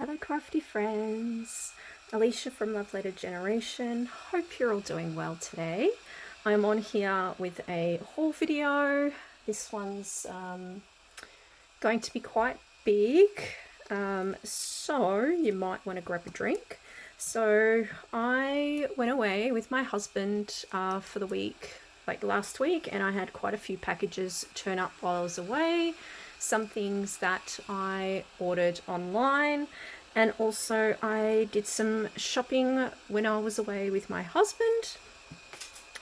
Hello crafty friends, Alicia from Love Letter Generation. Hope you're all doing well today. I'm on here with a haul video. This one's going to be quite big, so you might want to grab a drink. So I went away with my husband for the week, like last week, and I had quite a few packages turn up while I was away. Some things that I ordered online, and also I did some shopping when I was away with my husband,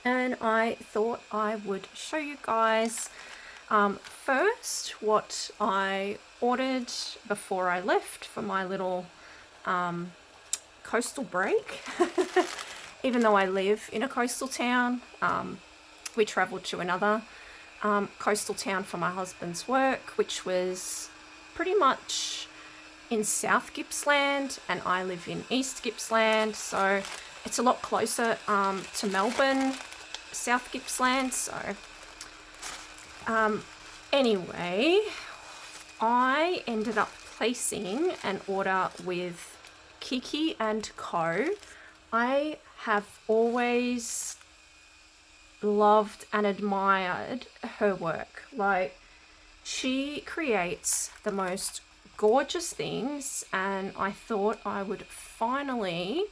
and I thought I would show you guys first what I ordered before I left for my little coastal break. Even though I live in a coastal town, we travelled to another coastal town for my husband's work, which was pretty much in South Gippsland, and I live in East Gippsland, so it's a lot closer to Melbourne, South Gippsland. So anyway, I ended up placing an order with Kiki and Co. I have always loved and admired her work. Like, she creates the most gorgeous things, and I thought I would finally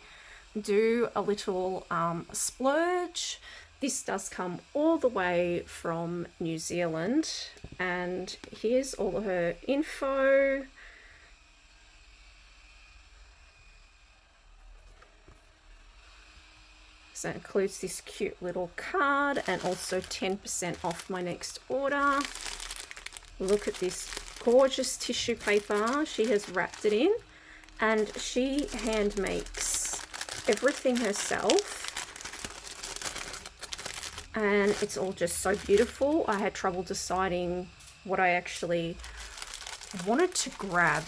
do a little splurge. This does come all the way from New Zealand, and here's all of her info. So it includes this cute little card and also 10% off my next order. Look at this gorgeous tissue paper she has wrapped it in, and she hand makes everything herself, and it's all just so beautiful. I had trouble deciding what I actually wanted to grab.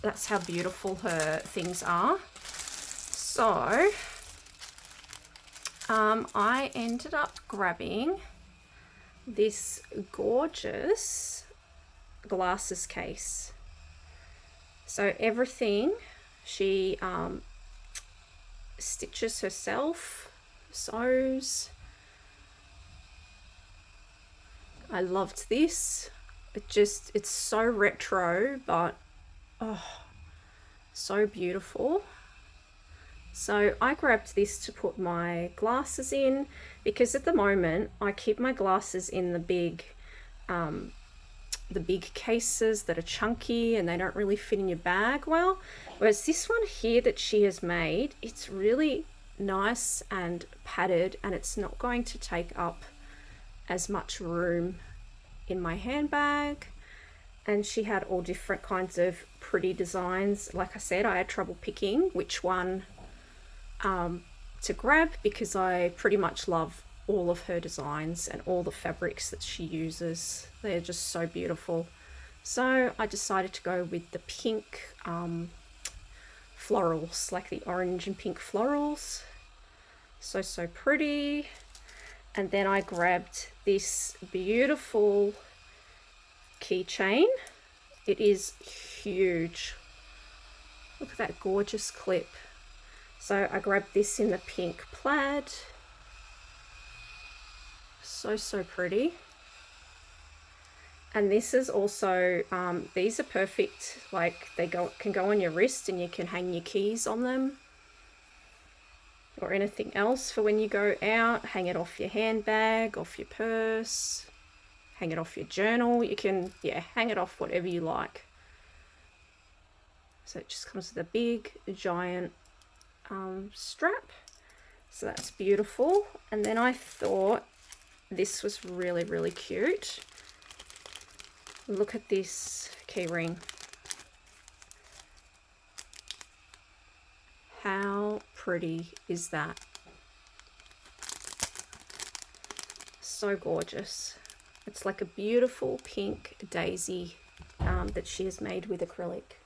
That's how beautiful her things are. So I ended up grabbing this gorgeous glasses case. So everything she stitches herself, sews. I loved this. It's so retro, but oh, so beautiful. So I grabbed this to put my glasses in, because at the moment I keep my glasses in the big cases that are chunky and they don't really fit in your bag well. Whereas this one here that she has made, it's really nice and padded, and it's not going to take up as much room in my handbag. And she had all different kinds of pretty designs. Like I said, I had trouble picking which one to grab, because I pretty much love all of her designs and all the fabrics that she uses. They're just so beautiful. So I decided to go with the pink florals, like the orange and pink florals. So pretty. And then I grabbed this beautiful keychain. It is huge. Look at that gorgeous clip. So I grabbed this in the pink plaid. So pretty. And this is also, these are perfect, like they can go on your wrist, and you can hang your keys on them or anything else for when you go out. Hang it off your handbag, off your purse, hang it off your journal. You can, hang it off whatever you like. So it just comes with a big giant strap. So that's beautiful. And then I thought this was really cute. Look at this key ring. How pretty is that? So gorgeous. It's like a beautiful pink daisy that she has made with acrylic.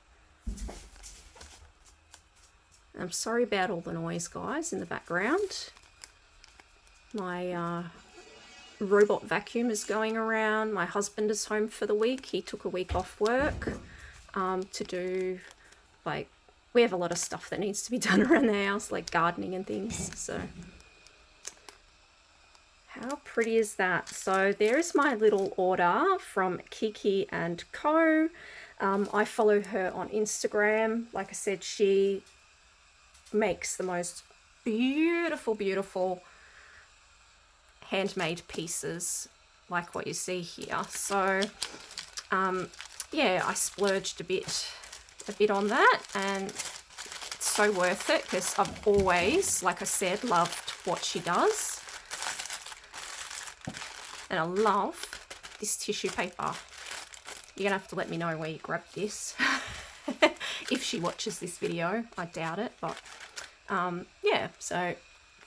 I'm sorry about all the noise, guys, in the background. My robot vacuum is going around. My husband is home for the week. He took a week off work. to do, like, we have a lot of stuff that needs to be done around the house, like gardening and things. So how pretty is that? So there's my little order from Kiki and Co. I follow her on Instagram. Like I said, she makes the most beautiful, beautiful handmade pieces like what you see here. So yeah, I splurged a bit on that, and it's so worth it because I've always, like I said, loved what she does. And I love this tissue paper. You're gonna have to let me know where you grabbed this if she watches this video. I doubt it, but yeah, so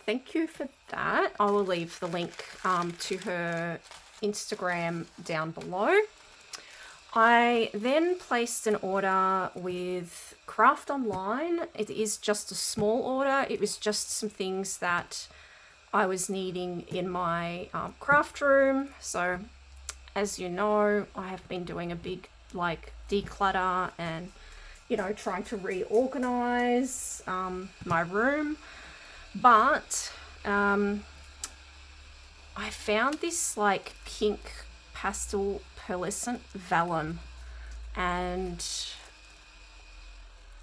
thank you for that. I will leave the link to her Instagram down below. I then placed an order with Craftonline. It is just a small order. It was just some things that I was needing in my craft room. So as you know, I have been doing a big like declutter and, you know, trying to reorganize my room. But I found this like pink pastel pearlescent vellum, and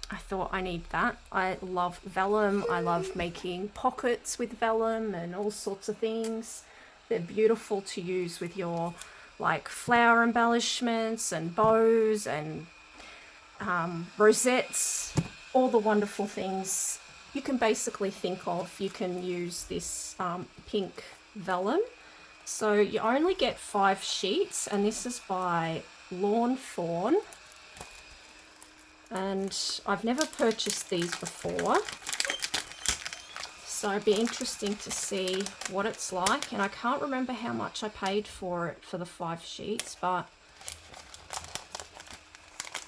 I thought I need that. I love vellum. I love making pockets with vellum and all sorts of things. They're beautiful to use with your like flower embellishments and bows and rosettes, all the wonderful things you can basically think of. You can use this pink vellum. So you only get 5 sheets, and this is by Lawn Fawn. And I've never purchased these before, so it'd be interesting to see what it's like. And I can't remember how much I paid for it for the 5 sheets, but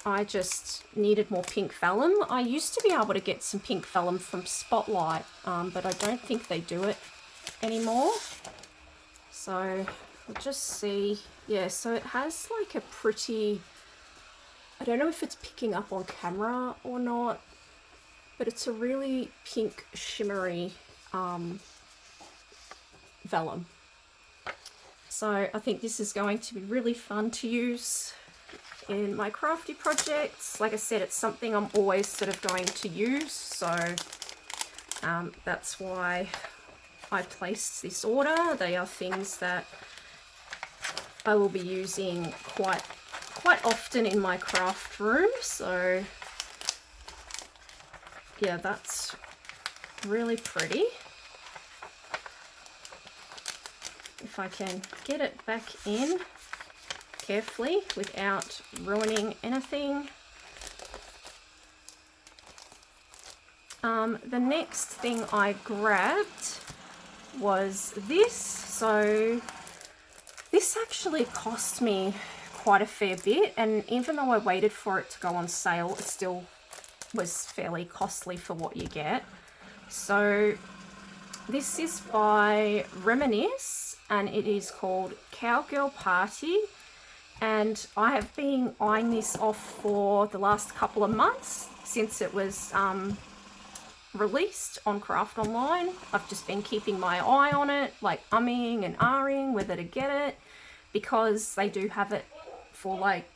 I just needed more pink vellum. I used to be able to get some pink vellum from Spotlight, but I don't think they do it anymore. So we'll just see. Yeah, so it has like a pretty, I don't know if it's picking up on camera or not, but it's a really pink shimmery vellum. So I think this is going to be really fun to use in my crafty projects. Like I said, it's something I'm always sort of going to use, so that's why I placed this order. They are things that I will be using quite often in my craft room. So yeah, that's really pretty. If I can get it back in carefully without ruining anything. The next thing I grabbed was this. So this actually cost me quite a fair bit, and even though I waited for it to go on sale, it still was fairly costly for what you get. So this is by Reminisce, and it is called Cowgirl Party, and I have been eyeing this off for the last couple of months since it was released on Craftonline. I've just been keeping my eye on it, like umming and ahhing whether to get it, because they do have it for like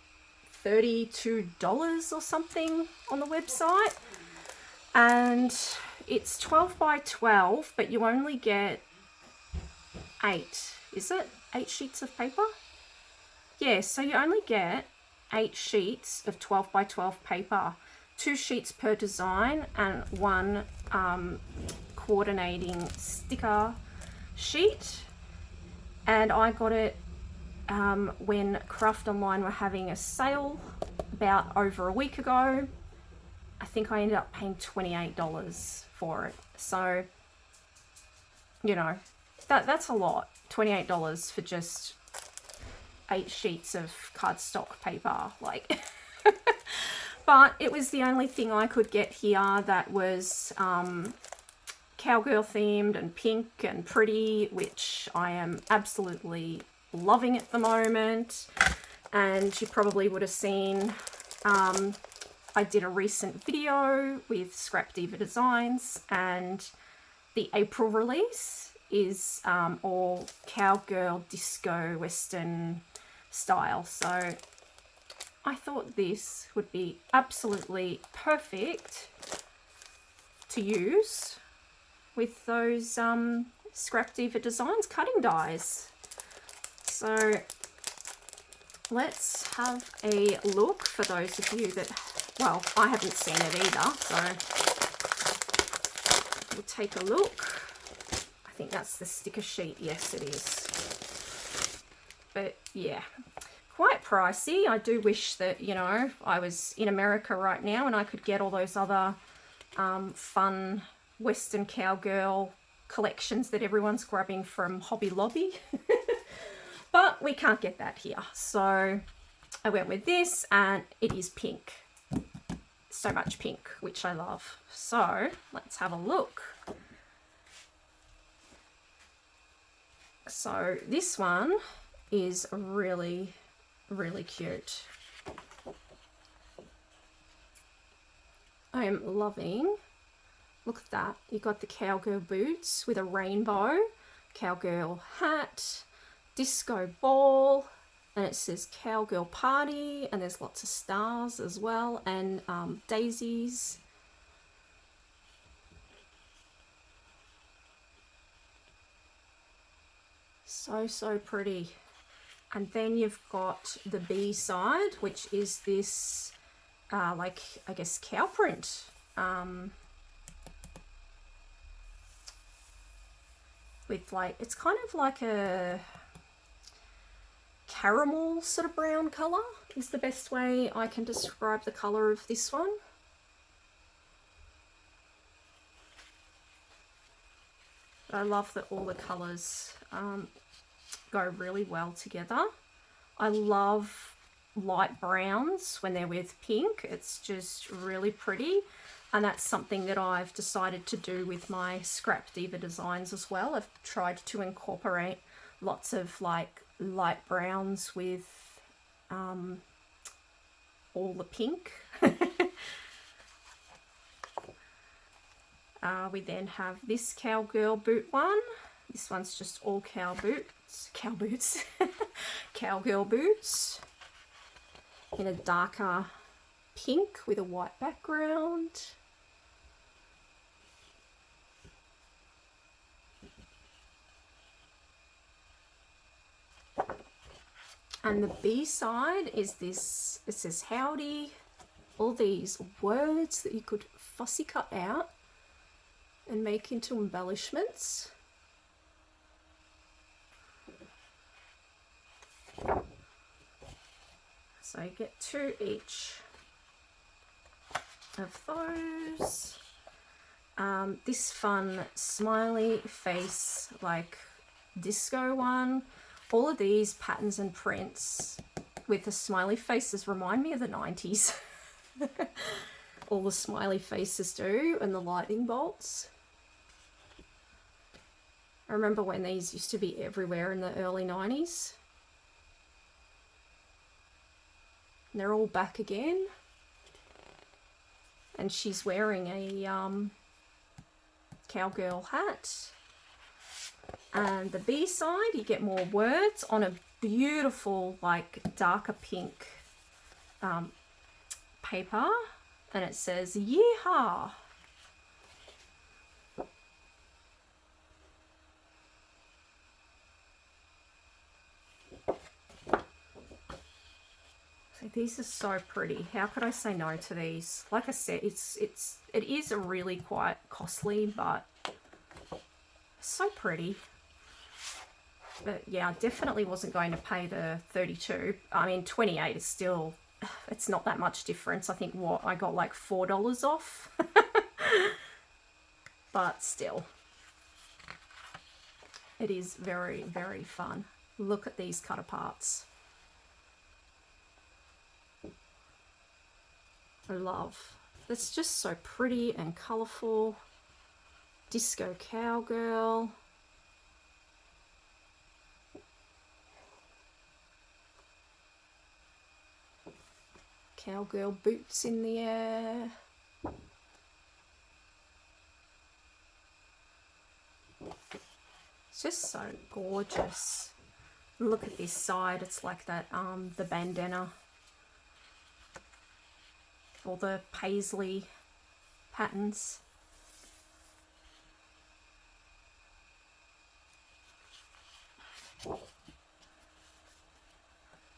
$32 or something on the website, and it's 12 by 12, but you only get 8, is it? 8 sheets of paper? Yeah, so you only get 8 sheets of 12 by 12 paper, 2 sheets per design and 1 coordinating sticker sheet. And I got it when Craftonline were having a sale about over a week ago. I think I ended up paying $28 for it. So, you know, that's a lot. $28 for just 8 sheets of cardstock paper, like. But it was the only thing I could get here that was cowgirl themed and pink and pretty, which I am absolutely loving at the moment. And you probably would have seen I did a recent video with Scrap Diva Designs, and the April release is all cowgirl disco western style. So I thought this would be absolutely perfect to use with those Scrap Diva Designs cutting dies. So let's have a look for those of you that, well, I haven't seen it either, so we'll take a look. I think that's the sticker sheet. Yes, it is. But yeah, quite pricey. I do wish that, you know, I was in America right now and I could get all those other fun Western cowgirl collections that everyone's grabbing from Hobby Lobby. But we can't get that here. So I went with this, and it is pink. So much pink, which I love. So let's have a look. So this one is really, really cute. I am loving, look at that. You got the cowgirl boots with a rainbow, cowgirl hat, disco ball, and it says cowgirl party, and there's lots of stars as well, and daisies. So pretty. And then you've got the B side, which is this like, I guess, cow print. With like, it's kind of like a caramel sort of brown colour is the best way I can describe the colour of this one. I love that all the colours go really well together. I love light browns when they're with pink. It's just really pretty, and that's something that I've decided to do with my Scrap Diva designs as well. I've tried to incorporate lots of like light browns with all the pink. We then have this cowgirl boot one. This one's just all cowgirl boots in a darker pink with a white background. And the B side is this, it says howdy, all these words that you could fussy cut out and make into embellishments. So you get 2 each of those. This fun smiley face, like disco one. All of these patterns and prints with the smiley faces remind me of the 90s. All the smiley faces do, and the lightning bolts. I remember when these used to be everywhere in the early 90s. And they're all back again. And she's wearing a cowgirl hat. And the B side, you get more words on a beautiful, like, darker pink paper. And it says, yeehaw. So these are so pretty. How could I say no to these? Like I said, it is a really quite costly, but so pretty. But yeah, I definitely wasn't going to pay the 32. I mean, 28 is still, it's not that much difference. I think what I got like $4 off. But still, it is very, very fun. Look at these cut aparts. I love. It's just so pretty and colourful. Disco cowgirl. Cowgirl boots in the air. It's just so gorgeous. And look at this side, it's like that, the bandana. All the paisley patterns.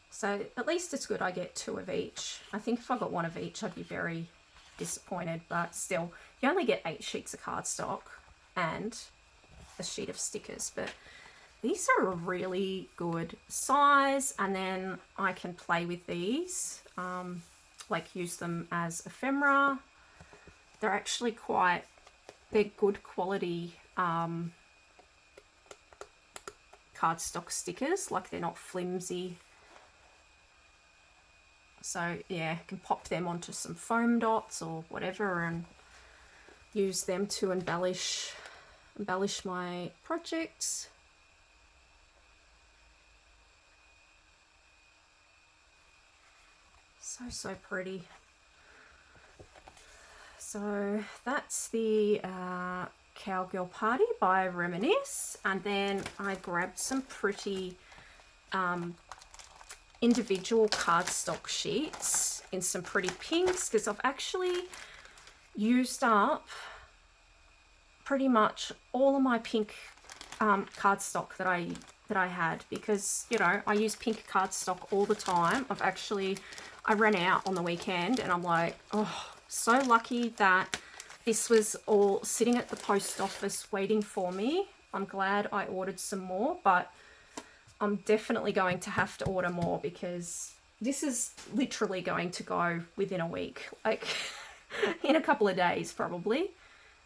So at least it's good I get 2 of each. I think if I got 1 of each, I'd be very disappointed, but still, you only get 8 sheets of cardstock and a sheet of stickers, but these are a really good size, and then I can play with these, like use them as ephemera. They're actually they're good quality cardstock stickers, like they're not flimsy. So yeah, I can pop them onto some foam dots or whatever and use them to embellish my projects. So pretty. So that's the Cowgirl Party by Reminisce, and then I grabbed some pretty individual cardstock sheets in some pretty pinks, because I've actually used up pretty much all of my pink cardstock that I had, because, you know, I use pink cardstock all the time. I ran out on the weekend, and I'm like, oh, so lucky that this was all sitting at the post office waiting for me. I'm glad I ordered some more, but I'm definitely going to have to order more, because this is literally going to go within a week, like in a couple of days probably,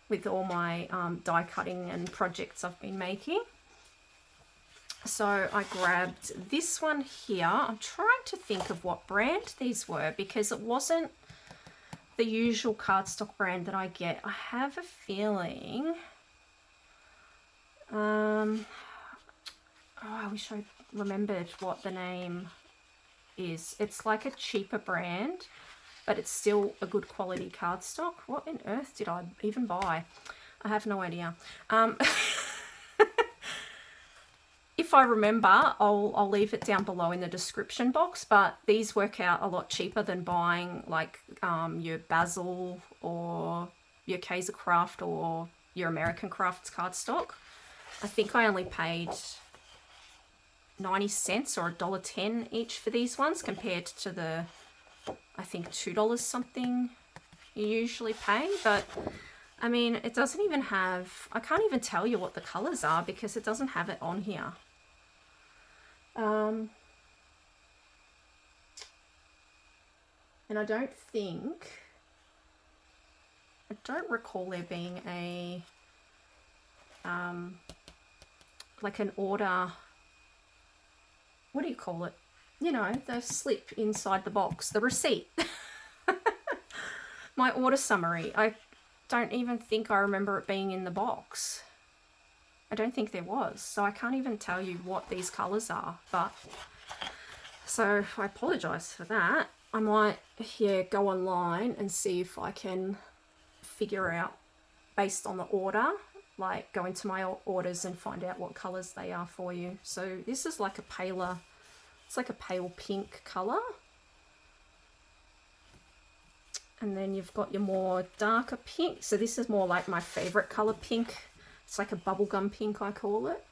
with all my die cutting and projects I've been making. So I grabbed this one here. I'm trying to think of what brand these were, because it wasn't the usual cardstock brand that I get. I have a feeling, I wish I remembered what the name is. It's like a cheaper brand, but it's still a good quality cardstock. What on earth did I even buy? I have no idea. If I remember, I'll leave it down below in the description box, but these work out a lot cheaper than buying like your Basil or your Kaiser Craft or your American Crafts cardstock. I think I only paid 90 cents or $1.10 each for these ones, compared to the, I think, $2 something you usually pay. But I mean, it doesn't even have, I can't even tell you what the colors are because it doesn't have it on here. And I don't recall there being a like an order, what do you call it? You know, the slip inside the box, the receipt. My order summary. I don't even think I remember it being in the box. I don't think there was, so I can't even tell you what these colours are, but so I apologise for that. I might, yeah, go online and see if I can figure out, based on the order, like go into my orders and find out what colours they are for you. So this is like a paler, it's like a pale pink colour. And then you've got your more darker pink. So this is more like my favourite colour pink. It's like a bubblegum pink, I call it.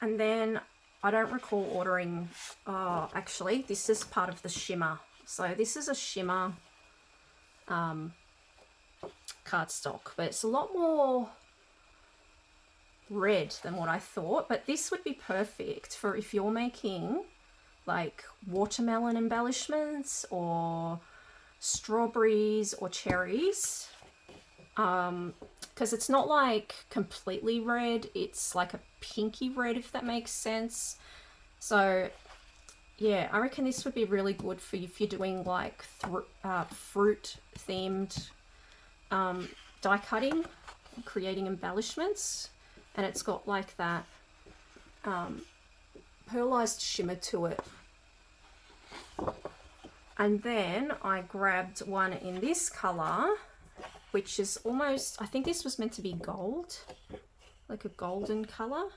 And then I don't recall ordering, actually, this is part of the shimmer. So this is a shimmer cardstock, but it's a lot more red than what I thought. But this would be perfect for if you're making like watermelon embellishments or strawberries or cherries, because it's not like completely red, it's like a pinky red, if that makes sense. So yeah, I reckon this would be really good for if you're doing like fruit themed die cutting, creating embellishments. And it's got like that pearlized shimmer to it. And then I grabbed one in this colour, which is almost, I think this was meant to be gold, like a golden colour.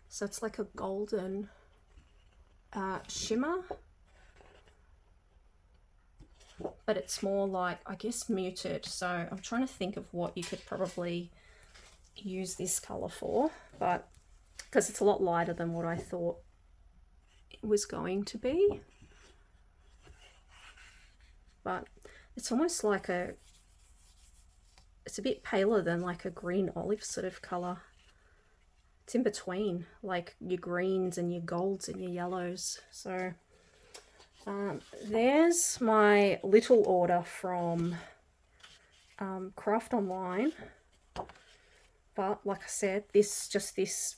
So it's like a golden shimmer, but it's more like, I guess, muted. So I'm trying to think of what you could probably use this colour for, but because it's a lot lighter than what I thought it was going to be. But it's almost like it's a bit paler than like a green olive sort of colour. It's in between, like your greens and your golds and your yellows. So there's my little order from Craftonline. But like I said, this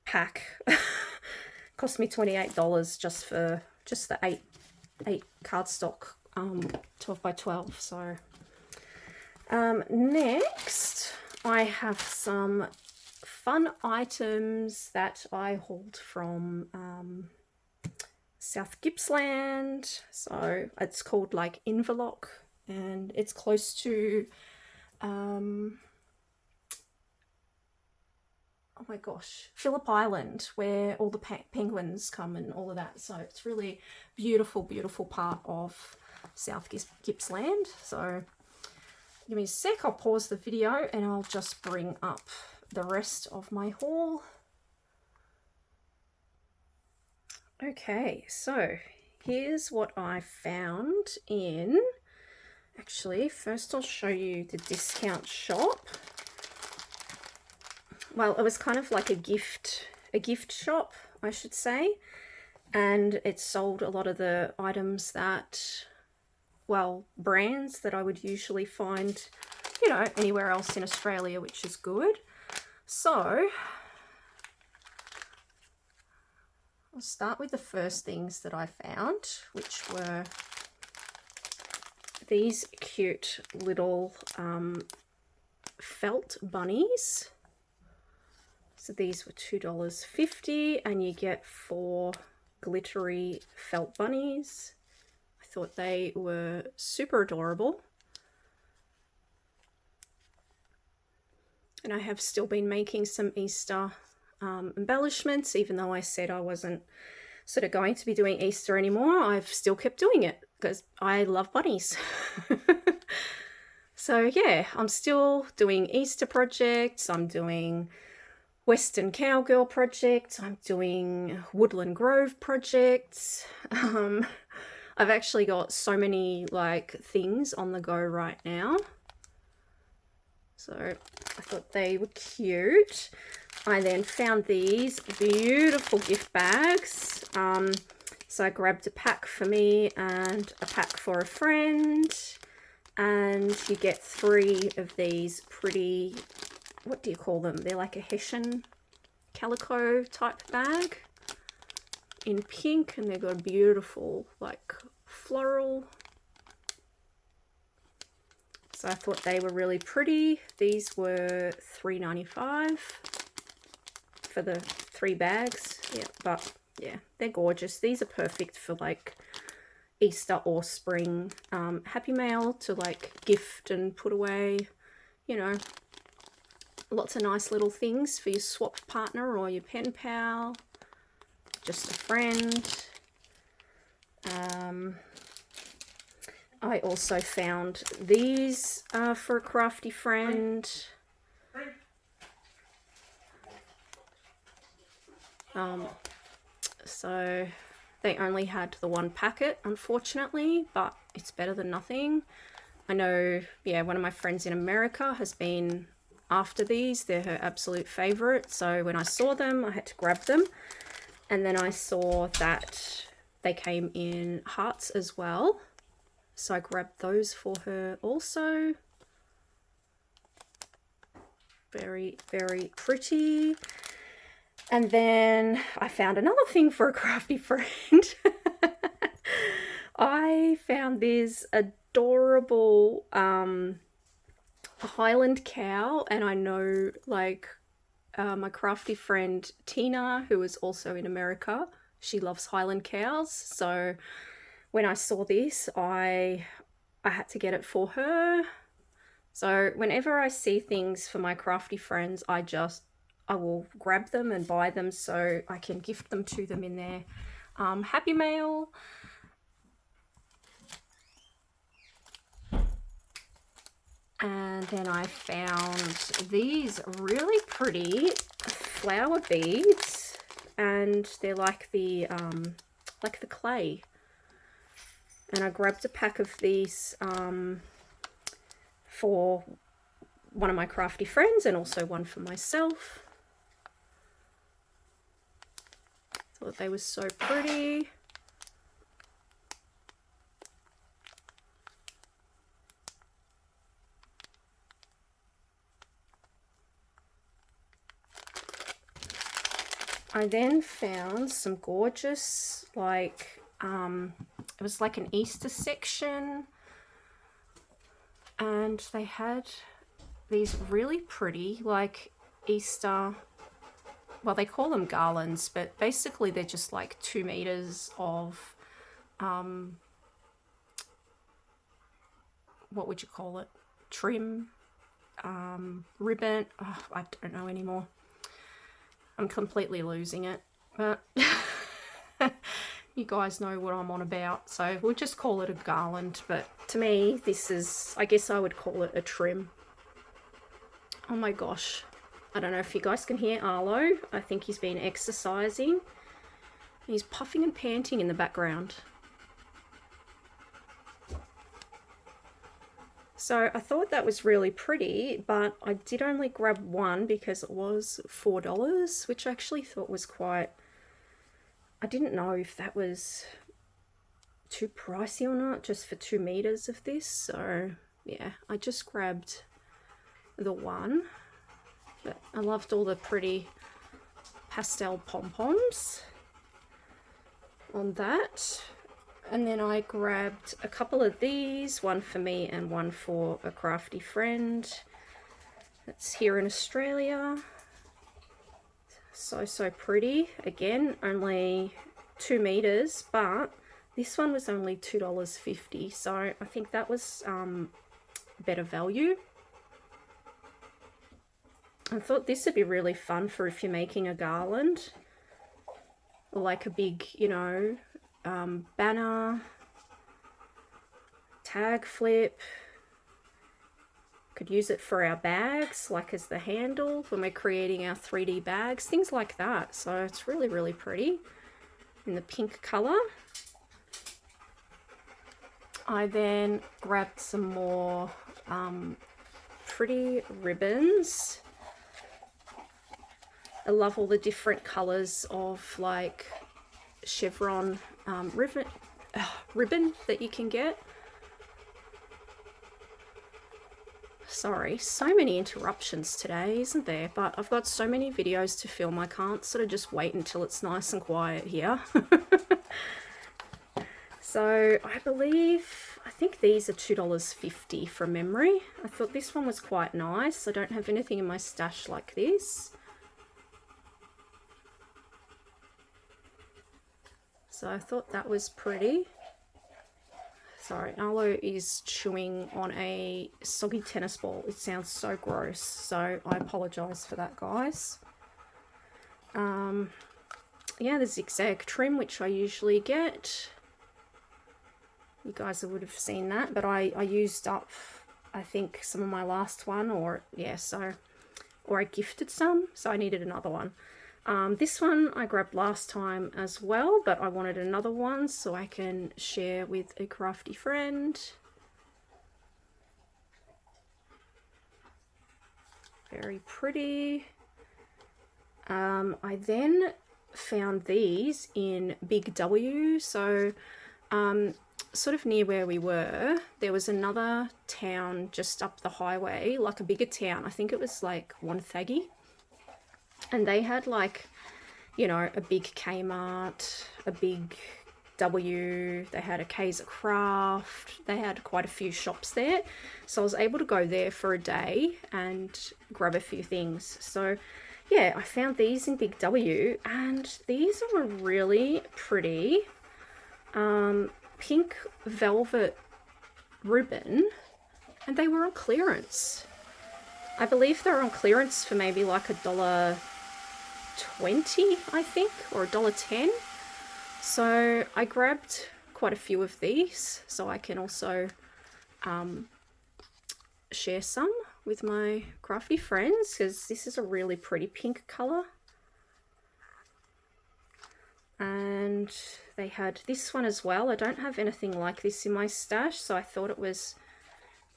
pack cost me $28 just for the eight cardstock 12 by 12. So next I have some fun items that I hauled from South Gippsland. So it's called like Inverloch, and it's close to oh my gosh, Phillip Island, where all the penguins come and all of that. So it's really beautiful, beautiful part of South Gippsland. So give me a sec, I'll pause the video and I'll just bring up the rest of my haul. Okay, so here's what I found in, actually first I'll show you the discount shop. Well, it was kind of like a gift shop, I should say, and it sold a lot of the items that, well, brands that I would usually find, you know, anywhere else in Australia, which is good. So I'll start with the first things that I found, which were these cute little felt bunnies. So these were $2.50 and you get 4 glittery felt bunnies. I thought they were super adorable. And I have still been making some Easter embellishments, even though I said I wasn't sort of going to be doing Easter anymore. I've still kept doing it because I love bunnies. So yeah, I'm still doing Easter projects. I'm doing Western Cowgirl projects, I'm doing Woodland Grove projects. I've actually got so many like things on the go right now. So I thought they were cute. I then found these beautiful gift bags. So I grabbed a pack for me and a pack for a friend. And you get 3 of these pretty, what do you call them? They're like a Hessian calico type bag in pink, and they've got a beautiful like floral. So I thought they were really pretty. These were $3.95 for the 3 bags. Yeah, but yeah, they're gorgeous. These are perfect for like Easter or spring Happy Mail to like gift and put away, you know. Lots of nice little things for your swap partner or your pen pal, just a friend. I also found these for a crafty friend. So they only had the 1 packet, unfortunately, but it's better than nothing. I know, yeah, one of my friends in America has been after these. They're her absolute favorite. So when I saw them, I had to grab them. And then I saw that they came in hearts as well. So I grabbed those for her also. Very, very pretty. And then I found another thing for a crafty friend. I found this adorable Highland cow, and I know like my crafty friend Tina, who is also in America. She loves Highland cows, so when I saw this, I had to get it for her. So whenever I see things for my crafty friends, I will grab them and buy them so I can gift them to them in their Happy Mail. And then I found these really pretty flower beads, and they're like the clay. And I grabbed a pack of these for one of my crafty friends and also one for myself. Thought they were so pretty. I then found some gorgeous, like, it was like an Easter section, and they had these really pretty, like, Easter, well, they call them garlands, but basically they're just like 2 meters of, what would you call it? Trim, ribbon, oh, I don't know anymore. I'm completely losing it, but you guys know what I'm on about, so we'll just call it a garland. But to me, this is, I guess I would call it a trim. Oh my gosh, I don't know if you guys can hear Arlo. I think he's been exercising. He's puffing and panting in the background. So I thought that was really pretty, but I did only grab one because it was $4, which I actually thought was quite, I didn't know if that was too pricey or not, just for 2 meters of this. So yeah, I just grabbed the one, but I loved all the pretty pastel pom-poms on that. And then I grabbed a couple of these, one for me and one for a crafty friend that's here in Australia. So pretty. Again, only 2 meters, but this one was only $2.50, so I think that was better value. I thought this would be really fun for if you're making a garland, or like a big, you know, banner, tag flip. Could use it for our bags, like as the handle when we're creating our 3D bags, things like that. So it's really, really pretty in the pink color. I then grabbed some more pretty ribbons. I love all the different colors of like chevron ribbon that you can get. Sorry, so many interruptions today, isn't there? But I've got so many videos to film, I can't sort of just wait until it's nice and quiet here. So I think these are $2.50 from memory. I thought this one was quite nice. I don't have anything in my stash like this. So I thought that was pretty. Sorry, Arlo is chewing on a soggy tennis ball. It sounds so gross, so I apologise for that, guys. Yeah, the zigzag trim, which I usually get. You guys would have seen that, but I used up, I think, some of my last one, or yeah, so, or I gifted some, so I needed another one. This one I grabbed last time as well, but I wanted another one so I can share with a crafty friend. Very pretty. I then found these in Big W, so sort of near where we were, there was another town just up the highway, like a bigger town. I think it was like Wonthaggi. And they had like, you know, a big Kmart, a big W, they had a Kaiser Craft, they had quite a few shops there. So I was able to go there for a day and grab a few things. So yeah, I found these in Big W, and these are a really pretty pink velvet ribbon, and they were on clearance. I believe they're on clearance for maybe like $1.20, I think, or $1.10. So I grabbed quite a few of these so I can also share some with my crafty friends, because this is a really pretty pink color. And they had this one as well. I don't have anything like this in my stash, so I thought it was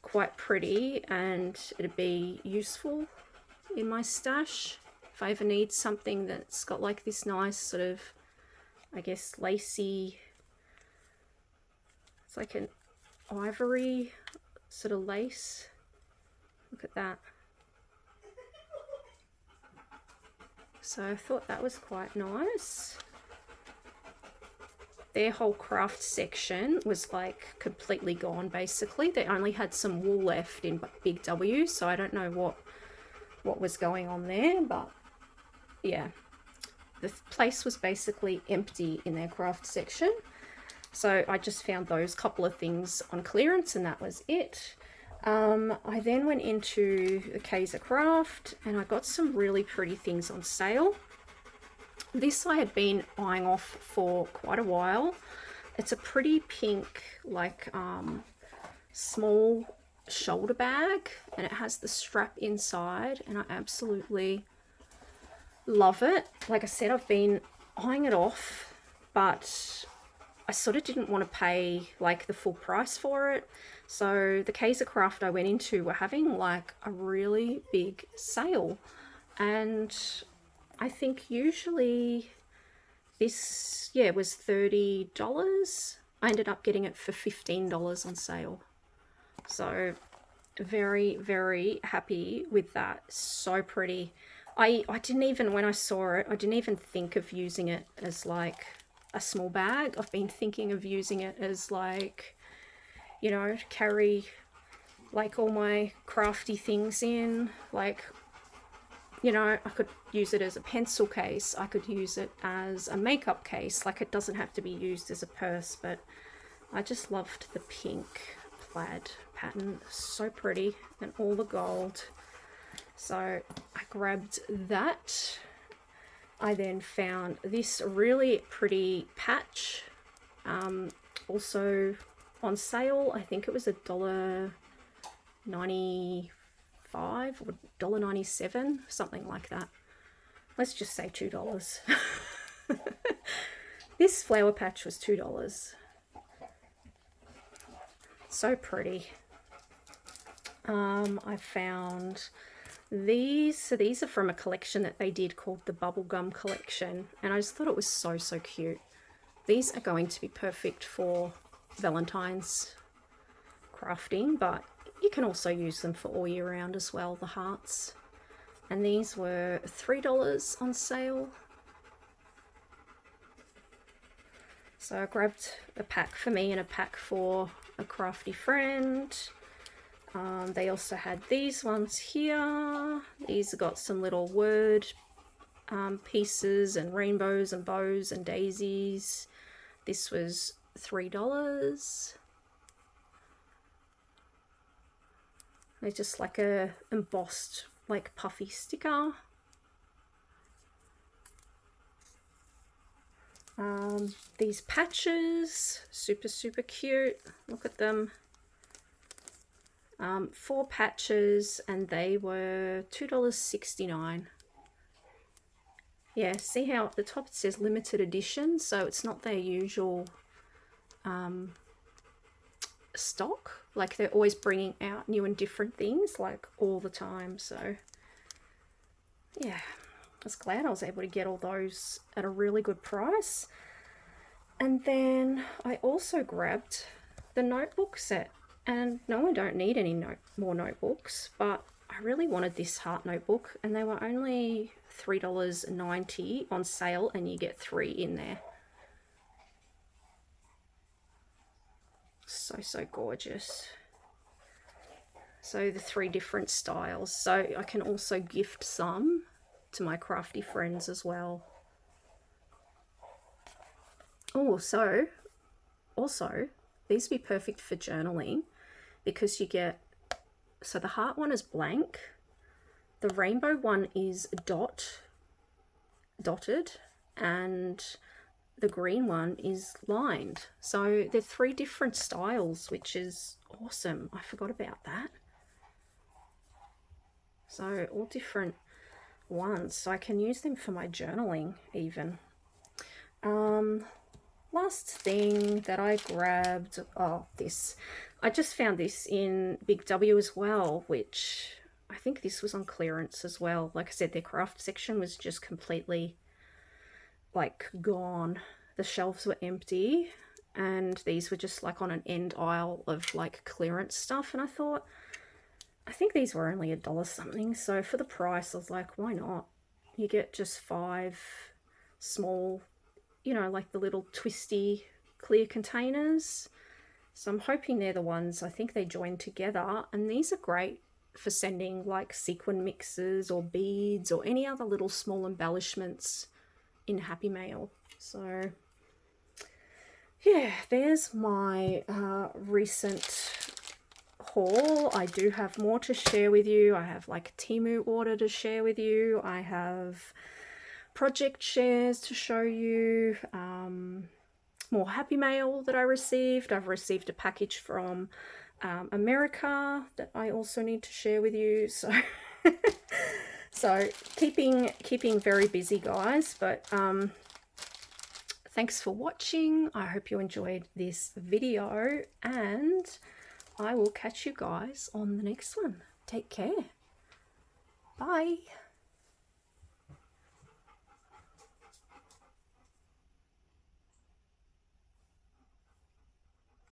quite pretty and it'd be useful in my stash if I ever need something that's got like this nice sort of, I guess, lacy, it's like an ivory sort of lace. Look at that. So I thought that was quite nice. Their whole craft section was like completely gone basically. They only had some wool left in Big W, so I don't know what was going on there, but yeah, the place was basically empty in their craft section. So I just found those couple of things on clearance, and that was it. I then went into the Kaiser Craft and I got some really pretty things on sale. This I had been eyeing off for quite a while. It's a pretty pink, like small shoulder bag, and it has the strap inside, and I absolutely love it. Like I said, I've been eyeing it off, but I sort of didn't want to pay like the full price for it. So the Kaiser Craft I went into were having like a really big sale, and I think usually this, yeah, was $30. I ended up getting it for $15 on sale. So very, very happy with that. So pretty. I didn't even, when I saw it, I didn't even think of using it as like a small bag. I've been thinking of using it as like, you know, to carry like all my crafty things in, like, you know, I could use it as a pencil case, I could use it as a makeup case, like it doesn't have to be used as a purse. But I just loved the pink plaid pattern, so pretty, and all the gold. So I grabbed that. I then found this really pretty patch, also on sale. I think it was $1.95 or $1.97, something like that. Let's just say $2. This flower patch was $2. So pretty. I found these. So these are from a collection that they did called the Bubblegum Collection, and I just thought it was so cute. These are going to be perfect for Valentine's crafting, but you can also use them for all year round as well, the hearts. And these were $3 on sale. So I grabbed a pack for me and a pack for a crafty friend. They also had these ones here. These have got some little word pieces and rainbows and bows and daisies. This was $3. They're just like a embossed, like puffy sticker. These patches, super cute. Look at them. 4 patches, and they were $2.69. Yeah, see how at the top it says limited edition, so it's not their usual stock. Like they're always bringing out new and different things, like all the time. So yeah, I was glad I was able to get all those at a really good price. And then I also grabbed the notebook set, and no, I don't need any more notebooks, but I really wanted this heart notebook, and they were only $3.90 on sale, and you get 3 in there. So gorgeous. So the 3 different styles. So I can also gift some to my crafty friends as well. Oh, so also these would be perfect for journaling because you get, so the heart one is blank, the rainbow one is dotted, and the green one is lined. So they're 3 different styles, which is awesome. I forgot about that. So all different ones, so I can use them for my journaling even. Last thing that I grabbed, oh, this. I just found this in Big W as well, which I think this was on clearance as well. Like I said, their craft section was just completely like gone. The shelves were empty and these were just like on an end aisle of like clearance stuff, and I thought, I think these were only $1 something, so for the price I was like, why not? You get just 5 small, you know, like the little twisty clear containers. So I'm hoping they're the ones, I think they join together, and these are great for sending like sequin mixes or beads or any other little small embellishments in Happy Mail. So yeah, there's my recent haul. I do have more to share with you. I have like a Temu order to share with you. I have project shares to show you, more Happy Mail that I received. I've received a package from America that I also need to share with you. So so keeping very busy, guys, but thanks for watching. I hope you enjoyed this video, and I will catch you guys on the next one. Take care. Bye.